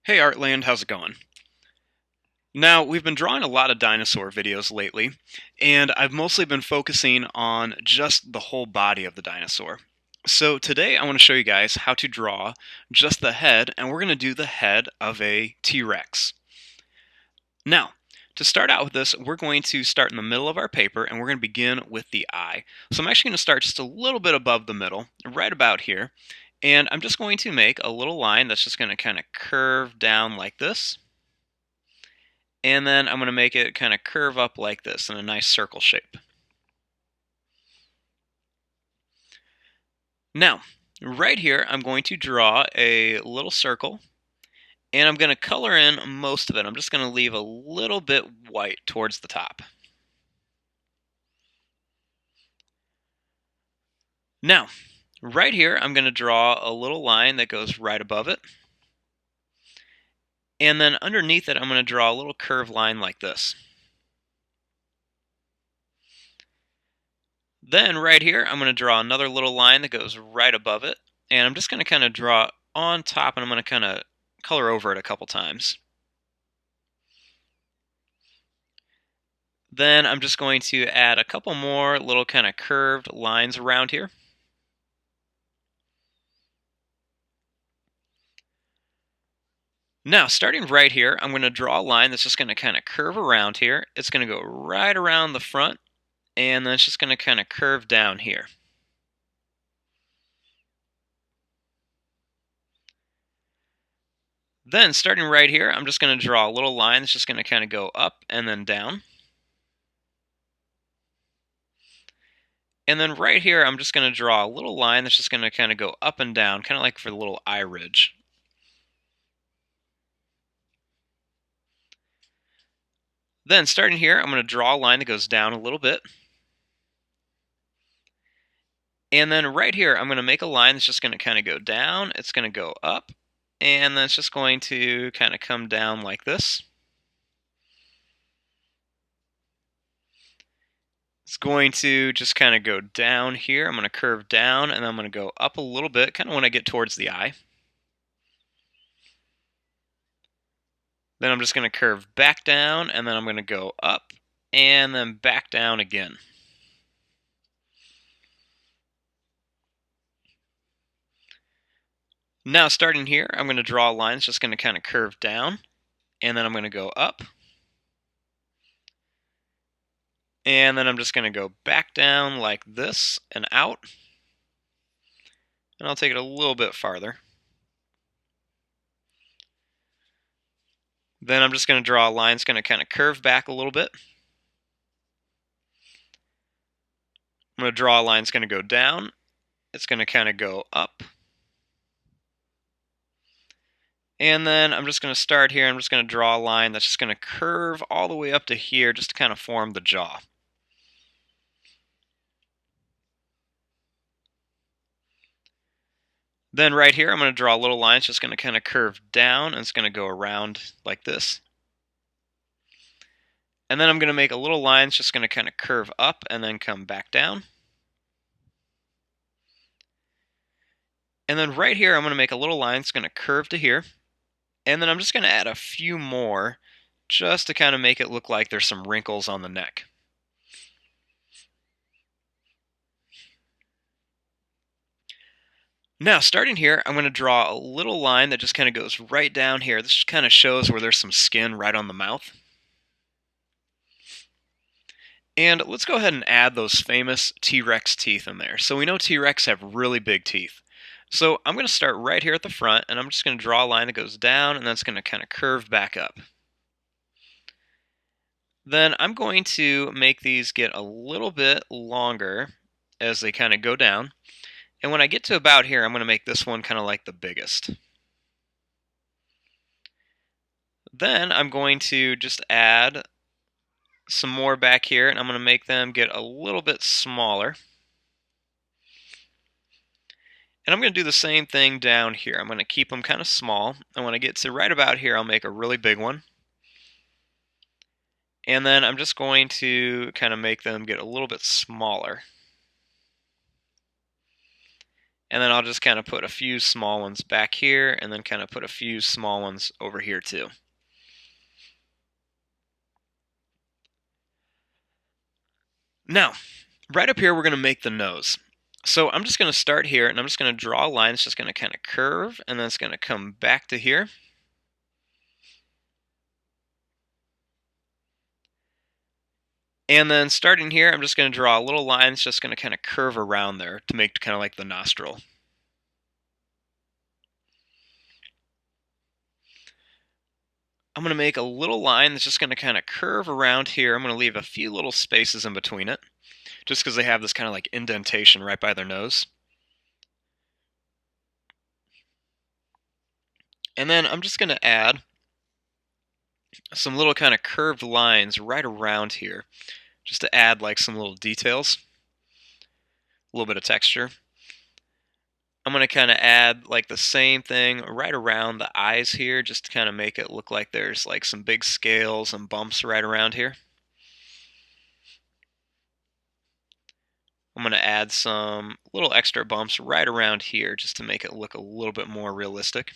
Hey Artland, how's it going? Now, we've been drawing a lot of dinosaur videos lately, and I've mostly been focusing on just the whole body of the dinosaur. So today I want to show you guys how to draw just the head, and we're going to do the head of a T-Rex. Now, to start out with this, we're going to start in the middle of our paper, and we're going to begin with the eye. So I'm actually going to start just a little bit above the middle, right about here, and I'm just going to make a little line that's just going to kind of curve down like this. And then I'm going to make it kind of curve up like this in a nice circle shape. Now, right here, I'm going to draw a little circle, and I'm going to color in most of it. I'm just going to leave a little bit white towards the top. Now, right here, I'm going to draw a little line that goes right above it. And then underneath it, I'm going to draw a little curved line like this. Then right here, I'm going to draw another little line that goes right above it. And I'm just going to kind of draw on top, and I'm going to kind of color over it a couple times. Then I'm just going to add a couple more little kind of curved lines around here. Now, starting right here, I'm going to draw a line that's just going to kind of curve around here. It's going to go right around the front, and then it's just going to kind of curve down here. Then, starting right here, I'm just going to draw a little line that's just going to kind of go up and then down. And then right here, I'm just going to draw a little line that's just going to kind of go up and down, kind of like for the little eye ridge. Then, starting here, I'm going to draw a line that goes down a little bit. And then right here, I'm going to make a line that's just going to kind of go down. It's going to go up, and then it's just going to kind of come down like this. It's going to just kind of go down here. I'm going to curve down, and then I'm going to go up a little bit, kind of when I get towards the eye. Then I'm just going to curve back down, and then I'm going to go up, and then back down again. Now, starting here, I'm going to draw a line that's just going to kind of curve down, and then I'm going to go up. And then I'm just going to go back down like this and out. And I'll take it a little bit farther. Then I'm just going to draw a line that's going to kind of curve back a little bit. I'm going to draw a line that's going to go down. It's going to kind of go up. And then I'm just going to start here. I'm just going to draw a line that's just going to curve all the way up to here just to kind of form the jaw. Then right here, I'm going to draw a little line that's just going to kind of curve down, and it's going to go around like this. And then I'm going to make a little line that's just going to kind of curve up and then come back down. And then right here, I'm going to make a little line that's going to curve to here. And then I'm just going to add a few more just to kind of make it look like there's some wrinkles on the neck. Now, starting here, I'm going to draw a little line that just kind of goes right down here. This kind of shows where there's some skin right on the mouth. And let's go ahead and add those famous T-Rex teeth in there. So we know T-Rex have really big teeth. So I'm going to start right here at the front, and I'm just going to draw a line that goes down, and that's going to kind of curve back up. Then I'm going to make these get a little bit longer as they kind of go down. And when I get to about here, I'm going to make this one kind of like the biggest. Then I'm going to just add some more back here, and I'm going to make them get a little bit smaller. And I'm going to do the same thing down here. I'm going to keep them kind of small, and when I get to right about here, I'll make a really big one. And then I'm just going to kind of make them get a little bit smaller. And then I'll just kind of put a few small ones back here, and then kind of put a few small ones over here too. Now, right up here, we're going to make the nose. So I'm just going to start here, and I'm just going to draw a line that's just going to kind of curve, and then it's going to come back to here. And then starting here, I'm just going to draw a little line that's just going to kind of curve around there to make kind of like the nostril. I'm going to make a little line that's just going to kind of curve around here. I'm going to leave a few little spaces in between it, just because they have this kind of like indentation right by their nose. And then I'm just going to add some little kind of curved lines right around here, just to add like some little details, a little bit of texture. I'm going to kind of add like the same thing right around the eyes here, just to kind of make it look like there's like some big scales and bumps right around here. I'm going to add some little extra bumps right around here just to make it look a little bit more realistic.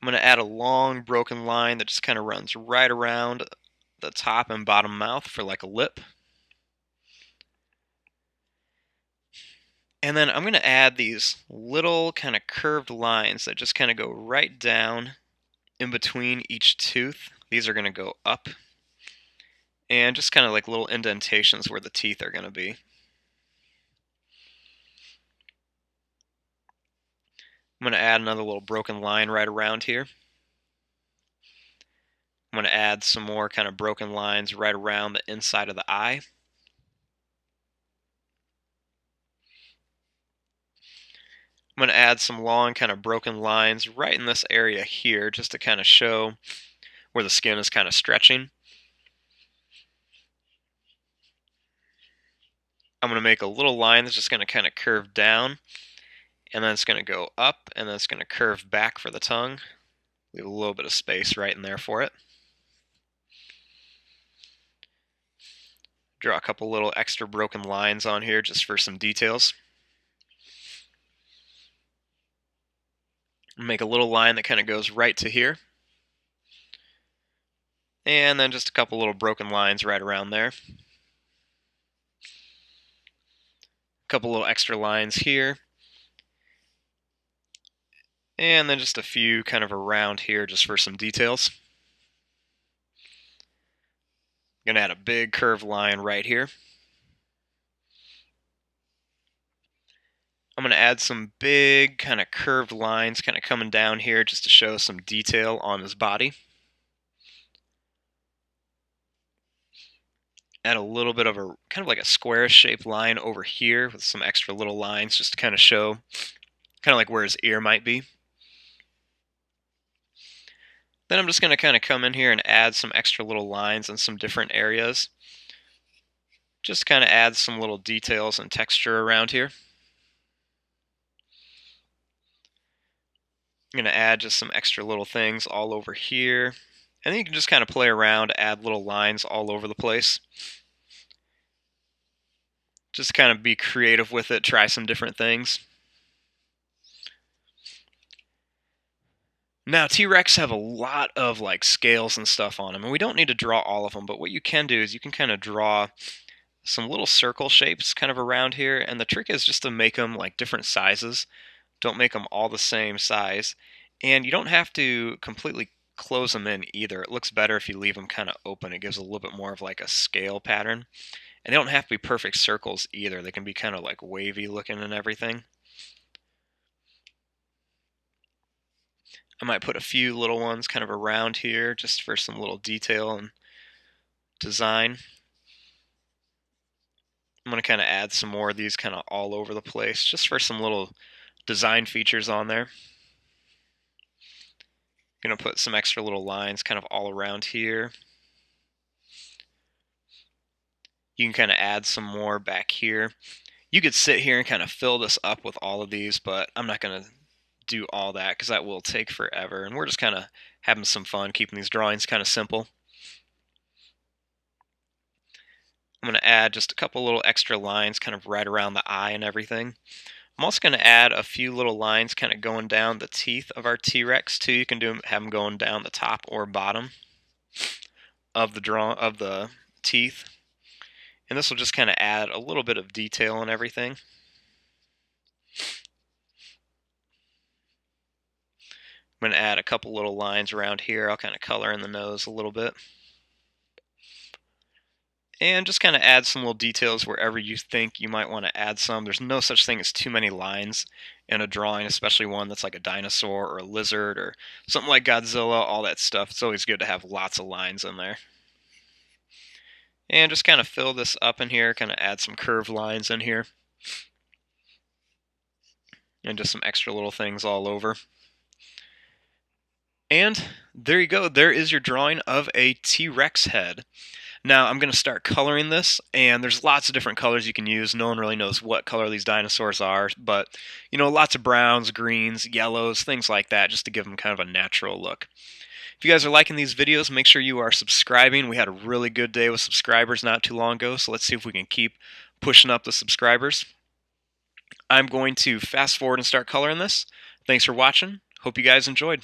I'm going to add a long broken line that just kind of runs right around the top and bottom mouth for like a lip. And then I'm going to add these little kind of curved lines that just kind of go right down in between each tooth. These are going to go up, and just kind of like little indentations where the teeth are going to be. I'm going to add another little broken line right around here. I'm going to add some more kind of broken lines right around the inside of the eye. I'm going to add some long kind of broken lines right in this area here just to kind of show where the skin is kind of stretching. I'm going to make a little line that's just going to kind of curve down, and then it's going to go up, and then it's going to curve back for the tongue. Leave a little bit of space right in there for it. Draw a couple little extra broken lines on here just for some details. Make a little line that kind of goes right to here. And then just a couple little broken lines right around there. A couple little extra lines here. And then just a few kind of around here just for some details. I'm going to add a big curved line right here. I'm going to add some big kind of curved lines kind of coming down here just to show some detail on his body. Add a little bit of a kind of like a squarish shaped line over here with some extra little lines just to kind of show kind of like where his ear might be. Then I'm just going to kind of come in here and add some extra little lines in some different areas. Just kind of add some little details and texture around here. I'm going to add just some extra little things all over here. And then you can just kind of play around, add little lines all over the place. Just kind of be creative with it, try some different things. Now, T-Rex have a lot of like scales and stuff on them, and we don't need to draw all of them, but what you can do is you can kind of draw some little circle shapes kind of around here, and the trick is just to make them like different sizes. Don't make them all the same size, and you don't have to completely close them in either. It looks better if you leave them kind of open. It gives a little bit more of like a scale pattern, and they don't have to be perfect circles either. They can be kind of like wavy looking and everything. I might put a few little ones kind of around here just for some little detail and design. I'm going to kind of add some more of these kind of all over the place just for some little design features on there. I'm going to put some extra little lines kind of all around here. You can kind of add some more back here. You could sit here and kind of fill this up with all of these, but I'm not going to do all that because that will take forever, and we're just kind of having some fun keeping these drawings kind of simple. I'm going to add just a couple little extra lines kind of right around the eye and everything. I'm also going to add a few little lines kind of going down the teeth of our T-Rex too. You can have them going down the top or bottom of the teeth. And this will just kind of add a little bit of detail and everything. I'm going to add a couple little lines around here. I'll kind of color in the nose a little bit. And just kind of add some little details wherever you think you might want to add some. There's no such thing as too many lines in a drawing, especially one that's like a dinosaur or a lizard or something like Godzilla, all that stuff. It's always good to have lots of lines in there. And just kind of fill this up in here, kind of add some curved lines in here. And just some extra little things all over. And there you go. There is your drawing of a T-Rex head. Now I'm going to start coloring this, and there's lots of different colors you can use. No one really knows what color these dinosaurs are, but you know, lots of browns, greens, yellows, things like that, just to give them kind of a natural look. If you guys are liking these videos, make sure you are subscribing. We had a really good day with subscribers not too long ago, so let's see if we can keep pushing up the subscribers. I'm going to fast forward and start coloring this. Thanks for watching. Hope you guys enjoyed.